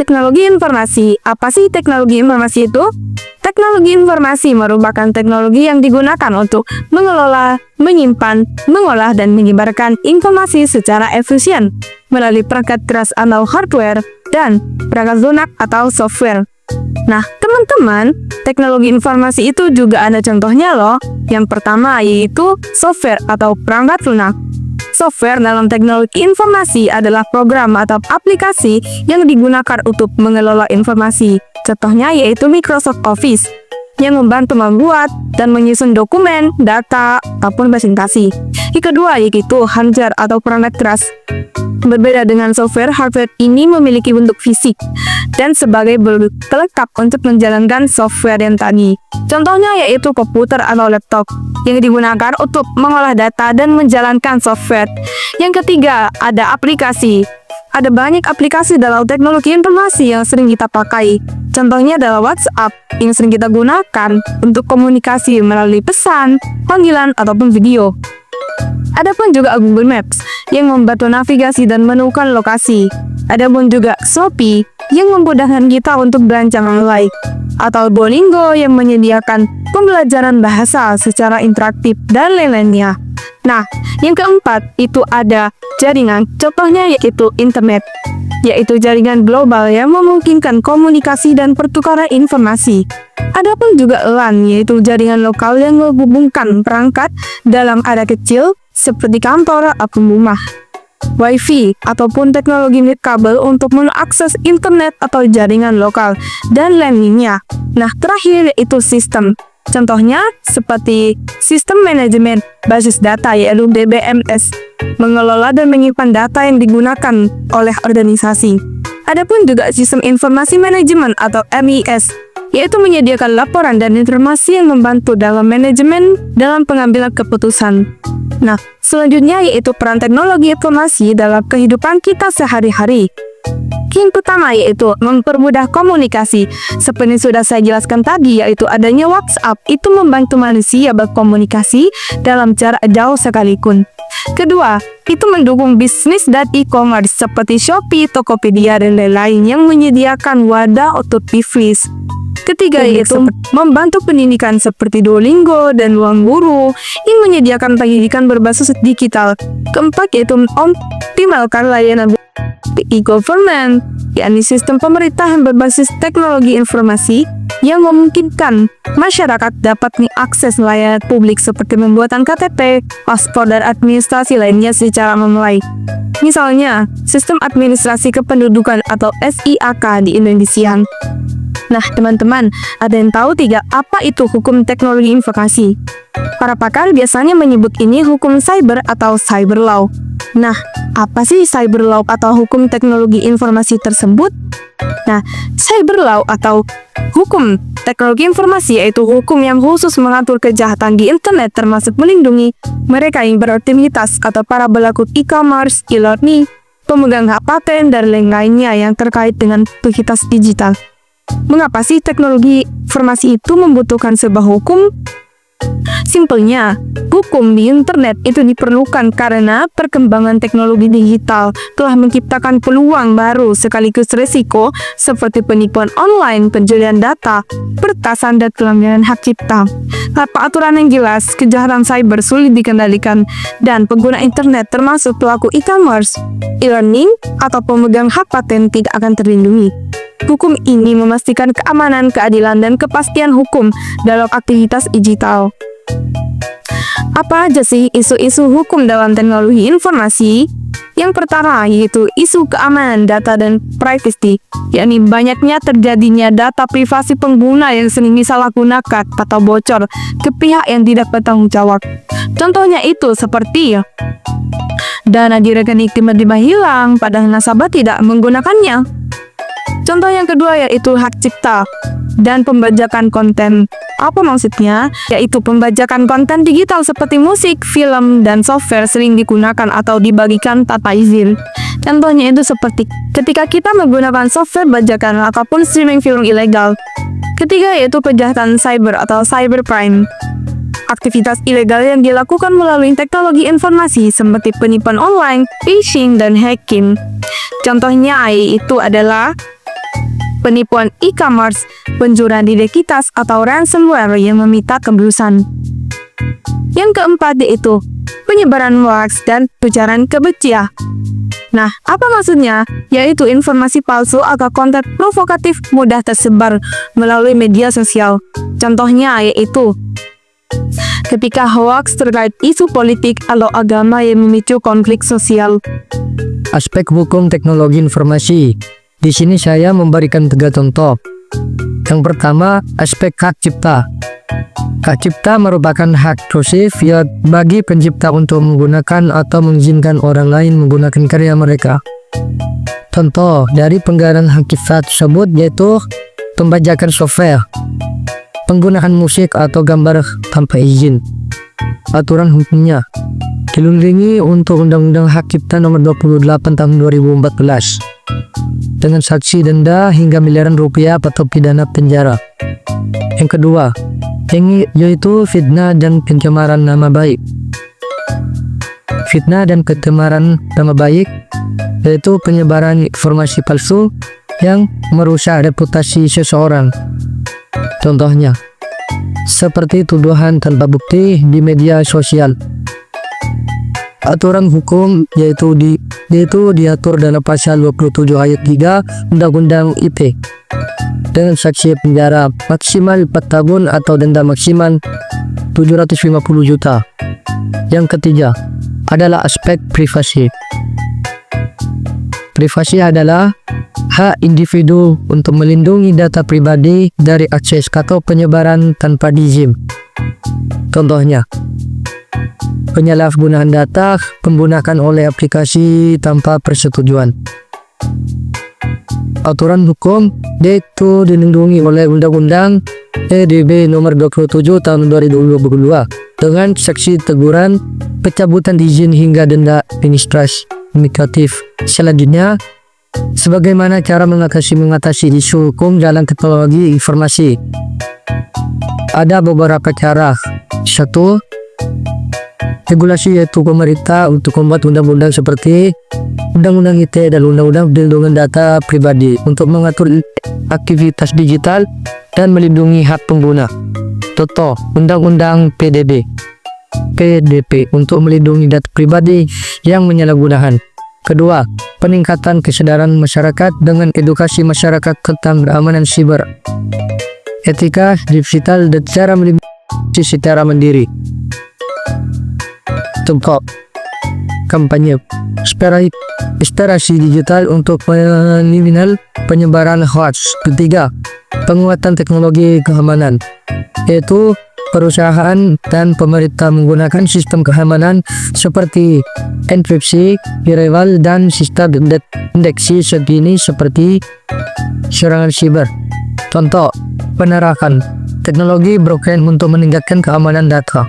Teknologi informasi. Apa sih teknologi informasi itu? Teknologi informasi merupakan teknologi yang digunakan untuk mengelola, menyimpan, mengolah, dan menyebarkan informasi secara efisien melalui perangkat keras atau hardware dan perangkat lunak atau software. Nah, teman-teman, teknologi informasi itu juga ada contohnya loh. Yang pertama yaitu software atau perangkat lunak. Software dalam teknologi informasi adalah program atau aplikasi yang digunakan untuk mengelola informasi. Contohnya yaitu Microsoft Office, yang membantu membuat dan menyusun dokumen, data, ataupun presentasi. Yang kedua yaitu hardware atau perangkat keras. Berbeda dengan software, hardware ini memiliki bentuk fisik dan sebagai pelengkap untuk menjalankan software yang tadi. Contohnya yaitu komputer atau laptop yang digunakan untuk mengolah data dan menjalankan software. Yang ketiga, ada aplikasi. Ada banyak aplikasi dalam teknologi informasi yang sering kita pakai. Contohnya adalah WhatsApp yang sering kita gunakan untuk komunikasi melalui pesan, panggilan, ataupun video. Adapun juga Google Maps yang membantu navigasi dan menemukan lokasi. Adapun juga Shopee yang memudahkan kita untuk belanja online, atau Duolingo yang menyediakan pembelajaran bahasa secara interaktif dan lain-lainnya. Nah, yang keempat itu ada jaringan. Contohnya yaitu internet, yaitu jaringan global yang memungkinkan komunikasi dan pertukaran informasi. Adapun juga LAN, yaitu jaringan lokal yang menghubungkan perangkat dalam area kecil seperti kantor atau rumah. Wi-Fi ataupun teknologi nirkabel untuk mengakses internet atau jaringan lokal dan lainnya. Nah, terakhir yaitu sistem. Contohnya seperti sistem manajemen basis data yaitu DBMS, mengelola dan menyimpan data yang digunakan oleh organisasi. Adapun juga sistem informasi manajemen atau MIS, yaitu menyediakan laporan dan informasi yang membantu dalam manajemen dalam pengambilan keputusan. Nah, selanjutnya yaitu peran teknologi informasi dalam kehidupan kita sehari-hari. Yang pertama yaitu mempermudah komunikasi. Seperti sudah saya jelaskan tadi, yaitu adanya WhatsApp itu membantu manusia berkomunikasi dalam jarak jauh sekalipun. Kedua, itu mendukung bisnis dan e-commerce seperti Shopee, Tokopedia, dan lain-lain yang menyediakan wadah untuk bisnis. Ketiga yaitu membantu pendidikan seperti Duolingo dan Ruang Guru yang menyediakan pendidikan berbasis digital. Keempat yaitu optimalkan layanan e-government, yakni sistem pemerintahan berbasis teknologi informasi yang memungkinkan masyarakat dapat mengakses layanan publik seperti pembuatan KTP, paspor, dan administrasi lainnya secara online. Misalnya, sistem administrasi kependudukan atau SIAK di Indonesia. Nah, teman-teman, ada yang tahu tidak apa itu hukum teknologi informasi? Para pakar biasanya menyebut ini hukum cyber atau cyber law. Nah, apa sih cyber law atau hukum teknologi informasi tersebut? Nah, cyber law atau hukum teknologi informasi yaitu hukum yang khusus mengatur kejahatan di internet termasuk melindungi mereka yang beraktivitas atau para pelaku e-commerce, e-learning, pemegang hak paten, dan lain-lainnya yang terkait dengan aktivitas digital. Mengapa sih teknologi informasi itu membutuhkan sebuah hukum? Simpelnya, hukum di internet itu diperlukan karena perkembangan teknologi digital telah menciptakan peluang baru sekaligus risiko seperti penipuan online, penjualan data, peretasan, dan pelanggaran hak cipta. Tanpa aturan yang jelas, kejahatan cyber sulit dikendalikan dan pengguna internet termasuk pelaku e-commerce, e-learning, atau pemegang hak paten tidak akan terlindungi. Hukum ini memastikan keamanan, keadilan, dan kepastian hukum dalam aktivitas digital. Apa aja sih isu-isu hukum dalam teknologi informasi? Yang pertama yaitu isu keamanan data dan privacy, yakni banyaknya terjadinya data privasi pengguna yang sering disalahgunakan atau bocor ke pihak yang tidak bertanggung jawab. Contohnya itu seperti dana di rekening tiba-tiba hilang padahal nasabah tidak menggunakannya. Contoh yang kedua yaitu hak cipta dan pembajakan konten. Apa maksudnya? Yaitu pembajakan konten digital seperti musik, film, dan software sering digunakan atau dibagikan tanpa izin. Contohnya itu seperti ketika kita menggunakan software bajakan ataupun streaming film ilegal. Ketiga yaitu kejahatan cyber atau cybercrime. Aktivitas ilegal yang dilakukan melalui teknologi informasi seperti penipuan online, phishing, dan hacking. Contohnya itu adalah penipuan e-commerce, pencurian identitas atau ransomware yang meminta keberusan. Yang keempat yaitu penyebaran hoax dan ujaran kebencian. Nah, apa maksudnya? Yaitu informasi palsu atau konten provokatif mudah tersebar melalui media sosial. Contohnya yaitu ketika hoax terkait isu politik atau agama yang memicu konflik sosial. Aspek hukum teknologi informasi. Di sini saya memberikan 3 contoh. Yang pertama, aspek hak cipta. Hak cipta merupakan hak eksklusif ya bagi pencipta untuk menggunakan atau mengizinkan orang lain menggunakan karya mereka. Contoh dari pelanggaran hak cipta tersebut yaitu pembajakan software, penggunaan musik atau gambar tanpa izin. Aturan hukumnya dilindungi untuk Undang-Undang Hak Cipta Nomor 28 Tahun 2014 dengan sanksi denda hingga miliaran rupiah atau pidana penjara. Yang kedua, yaitu fitnah dan pencemaran nama baik. Fitnah dan pencemaran nama baik yaitu penyebaran informasi palsu yang merusak reputasi seseorang. Contohnya, seperti tuduhan tanpa bukti di media sosial. Aturan hukum yaitu diatur dalam pasal 27 ayat 3 Undang-Undang ITE dengan sanksi penjara maksimal 4 tahun atau denda maksimal 750 juta. Yang ketiga adalah aspek privasi. Privasi adalah hak individu untuk melindungi data pribadi dari akses atau penyebaran tanpa izin. Contohnya, penyalahgunaan data penggunaan oleh aplikasi tanpa persetujuan. Aturan hukum yaitu dilindungi oleh Undang-Undang PDB Nomor 27 Tahun 2022 dengan sanksi teguran, pencabutan izin hingga denda administratif. Selanjutnya, sebagaimana cara mengatasi isu hukum dalam teknologi informasi. Ada beberapa cara. 1. Regulasi yaitu pemerintah untuk membuat undang-undang seperti Undang-Undang ITE dan Undang-Undang Perlindungan Data Pribadi untuk mengatur aktivitas digital dan melindungi hak pengguna. Contoh, Undang-Undang PDP untuk melindungi data pribadi yang menyalahgunakan. Kedua, peningkatan kesadaran masyarakat dengan edukasi masyarakat tentang keamanan siber, etika digital dan cara melindungi secara mandiri. Contoh, kampanye literasi digital untuk minimal penyebaran hoax. Ketiga, penguatan teknologi keamanan, yaitu perusahaan dan pemerintah menggunakan sistem keamanan seperti enkripsi, firewall, dan sistem deteksi dini seperti serangan siber. Contoh, penerapan teknologi blockchain untuk meningkatkan keamanan data.